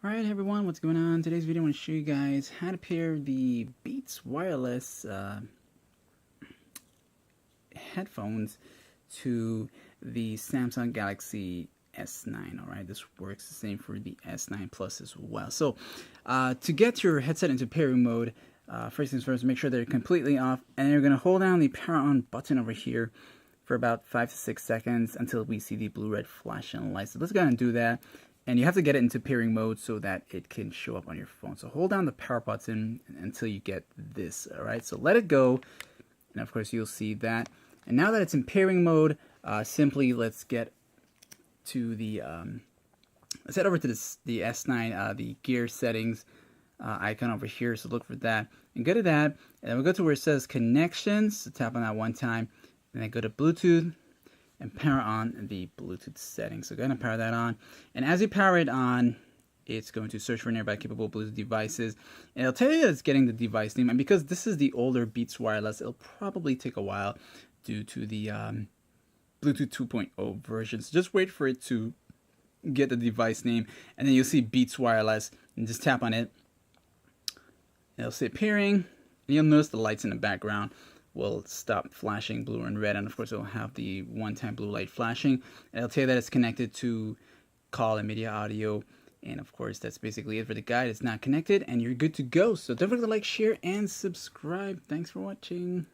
Alright everyone, what's going on? Today's video I want to show you guys how to pair the Beats wireless headphones to the Samsung Galaxy S9. Alright, this works the same for the S9 Plus as well. So to get your headset into pairing mode, first things first, make sure they're completely off, and you're going to hold down the power on button over here for about 5 to 6 seconds until we see the blue-red flashing light. So let's go ahead and do that. And you have to get it into pairing mode so that it can show up on your phone. So hold down the power button until you get this. All right, so let it go. And of course, you'll see that. And now that it's in pairing mode, simply let's get to the, let's head over to the S9, the gear settings icon over here. So look for that and go to that. And then we'll go to where it says connections. So tap on that one time. And then go to Bluetooth and power on the Bluetooth settings. So go ahead and power that on. And as you power it on, it's going to search for nearby capable Bluetooth devices. And it'll tell you that it's getting the device name. And because this is the older Beats Wireless, it'll probably take a while due to the Bluetooth 2.0 version. So just wait for it to get the device name. And then you'll see Beats Wireless. And just tap on it. It'll say pairing. And you'll notice the lights in the background will stop flashing blue and red, and of course it'll have the one-time blue light flashing, and it'll tell you that it's connected to call and media audio, and of course that's basically it for the guide. It's not connected and you're good to go. So don't forget to like, share, and subscribe. Thanks for watching.